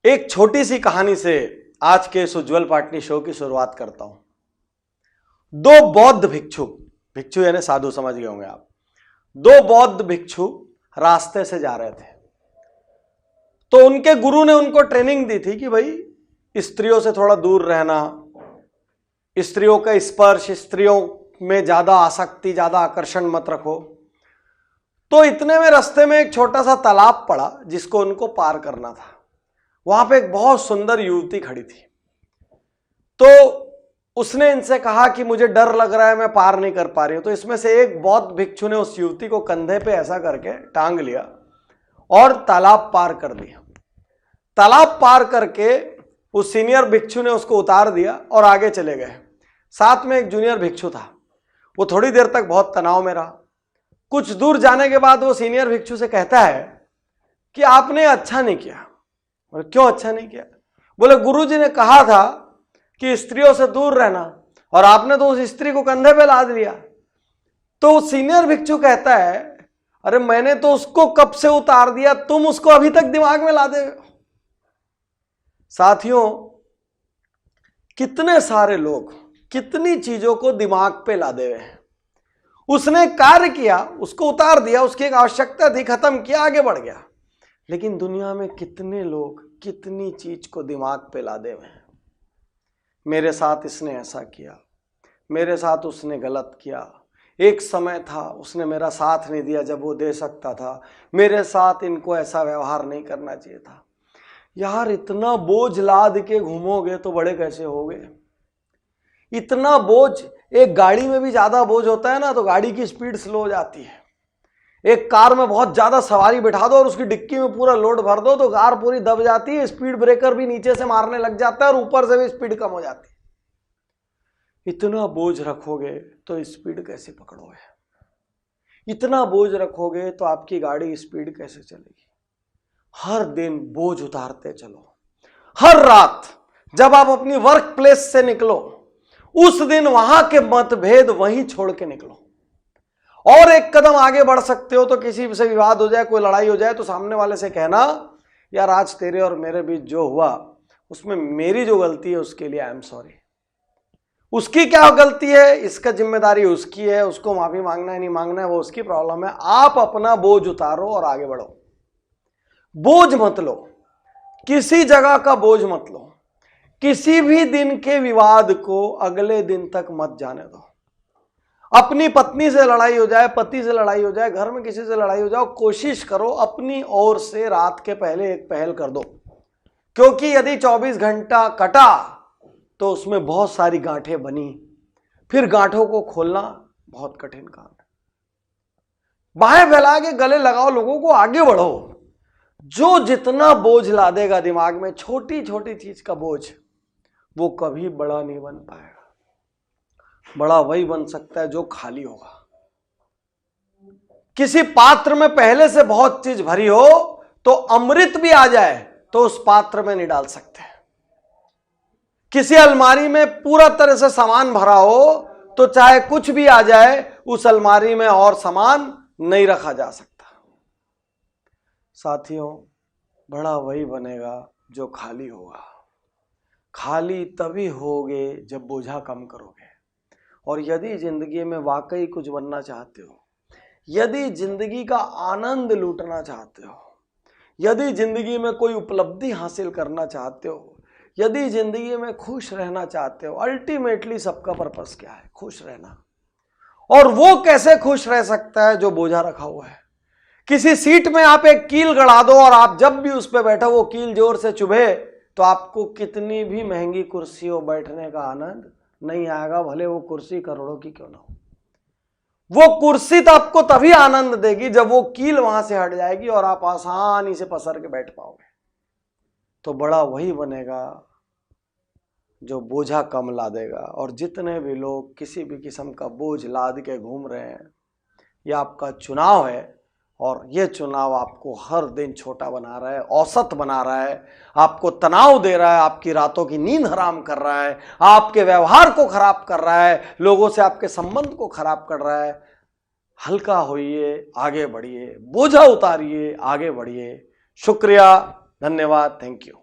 एक छोटी सी कहानी से आज के इस उज्जवल पाटनी शो की शुरुआत करता हूं। दो बौद्ध भिक्षु, भिक्षु यानी साधु समझ गए होंगे आप, दो बौद्ध भिक्षु रास्ते से जा रहे थे। तो उनके गुरु ने उनको ट्रेनिंग दी थी कि भाई स्त्रियों से थोड़ा दूर रहना, स्त्रियों का स्पर्श, स्त्रियों में ज्यादा आसक्ति, ज्यादा आकर्षण मत रखो। तो इतने में रास्ते में एक छोटा सा तालाब पड़ा जिसको उनको पार करना था। वहां पे एक बहुत सुंदर युवती खड़ी थी। तो उसने इनसे कहा कि मुझे डर लग रहा है, मैं पार नहीं कर पा रही हूं। तो इसमें से एक बौद्ध भिक्षु ने उस युवती को कंधे पे ऐसा करके टांग लिया और तालाब पार कर दिया। तालाब पार करके उस सीनियर भिक्षु ने उसको उतार दिया और आगे चले गए। साथ में एक जूनियर भिक्षु था। वो थोड़ी देर तक बहुत तनाव में रहा। कुछ दूर जाने के बाद वो सीनियर भिक्षु से कहता है कि आपने अच्छा नहीं किया। और क्यों अच्छा नहीं किया? बोले गुरुजी ने कहा था कि स्त्रियों से दूर रहना और आपने तो उस स्त्री को कंधे पे लाद लिया। तो सीनियर भिक्षु कहता है, अरे मैंने तो उसको कब से उतार दिया, तुम उसको अभी तक दिमाग में लादे हो। साथियों, कितने सारे लोग कितनी चीजों को दिमाग पे लादे हुए हैं। उसने कार्य किया, उसको उतार दिया, उसकी एक आवश्यकता थी, खत्म किया, आगे बढ़ गया। लेकिन दुनिया में कितने लोग कितनी चीज को दिमाग पे लादे हुए हैं। मेरे साथ इसने ऐसा किया, मेरे साथ उसने गलत किया, एक समय था उसने मेरा साथ नहीं दिया जब वो दे सकता था, मेरे साथ इनको ऐसा व्यवहार नहीं करना चाहिए था। यार, इतना बोझ लाद के घूमोगे तो बड़े कैसे होगे? इतना बोझ, एक गाड़ी में भी ज्यादा बोझ होता है ना तो गाड़ी की स्पीड स्लो हो जाती है। एक कार में बहुत ज्यादा सवारी बिठा दो और उसकी डिक्की में पूरा लोड भर दो तो कार पूरी दब जाती है, स्पीड ब्रेकर भी नीचे से मारने लग जाता है और ऊपर से भी स्पीड कम हो जाती है। इतना बोझ रखोगे तो स्पीड कैसे पकड़ोगे? इतना बोझ रखोगे तो आपकी गाड़ी स्पीड कैसे चलेगी? हर दिन बोझ उतारते चलो। हर रात जब आप अपनी वर्क प्लेस से निकलो, उस दिन वहां के मतभेद वहीं छोड़ के निकलो। और एक कदम आगे बढ़ सकते हो तो किसी से विवाद हो जाए, कोई लड़ाई हो जाए तो सामने वाले से कहना, यार आज तेरे और मेरे बीच जो हुआ उसमें मेरी जो गलती है उसके लिए आई एम सॉरी। उसकी क्या गलती है, इसका जिम्मेदारी उसकी है, उसको माफी मांगना है नहीं मांगना है वो उसकी प्रॉब्लम है। आप अपना बोझ उतारो और आगे बढ़ो। बोझ मत लो, किसी जगह का बोझ मत लो। किसी भी दिन के विवाद को अगले दिन तक मत जाने दो। अपनी पत्नी से लड़ाई हो जाए, पति से लड़ाई हो जाए, घर में किसी से लड़ाई हो जाए, कोशिश करो अपनी ओर से रात के पहले एक पहल कर दो। क्योंकि यदि 24 घंटा कटा तो उसमें बहुत सारी गांठें बनी, फिर गांठों को खोलना बहुत कठिन काम है। बाहें फैला के गले लगाओ लोगों को, आगे बढ़ो। जो जितना बोझ लादेगा दिमाग में, छोटी छोटी चीज का बोझ, वो कभी बड़ा नहीं बन पाएगा। बड़ा वही बन सकता है जो खाली होगा। किसी पात्र में पहले से बहुत चीज भरी हो तो अमृत भी आ जाए तो उस पात्र में नहीं डाल सकते। किसी अलमारी में पूरा तरह से सामान भरा हो तो चाहे कुछ भी आ जाए उस अलमारी में और सामान नहीं रखा जा सकता। साथियों, बड़ा वही बनेगा जो खाली होगा। खाली तभी होगे जब बोझा कम करोगे। और यदि जिंदगी में वाकई कुछ बनना चाहते हो, यदि जिंदगी का आनंद लूटना चाहते हो, यदि जिंदगी में कोई उपलब्धि हासिल करना चाहते हो, यदि जिंदगी में खुश रहना चाहते हो, अल्टीमेटली सबका पर्पस क्या है? खुश रहना। और वो कैसे खुश रह सकता है जो बोझा रखा हुआ है? किसी सीट में आप एक कील गड़ा दो और आप जब भी उस पर बैठो वो कील जोर से चुभे तो आपको कितनी भी महंगी कुर्सी हो बैठने का आनंद नहीं आएगा, भले वो कुर्सी करोड़ों की क्यों ना हो। वो कुर्सी तो आपको तभी आनंद देगी जब वो कील वहां से हट जाएगी और आप आसानी से पसर के बैठ पाओगे। तो बड़ा वही बनेगा जो बोझा कम लादेगा। और जितने भी लोग किसी भी किस्म का बोझ लाद के घूम रहे हैं, यह आपका चुनाव है। और यह चुनाव आपको हर दिन छोटा बना रहा है, औसत बना रहा है, आपको तनाव दे रहा है, आपकी रातों की नींद हराम कर रहा है, आपके व्यवहार को खराब कर रहा है, लोगों से आपके संबंध को खराब कर रहा है। हल्का होइए, आगे बढ़िए, बोझा उतारिए, आगे बढ़िए। शुक्रिया, धन्यवाद, थैंक यू।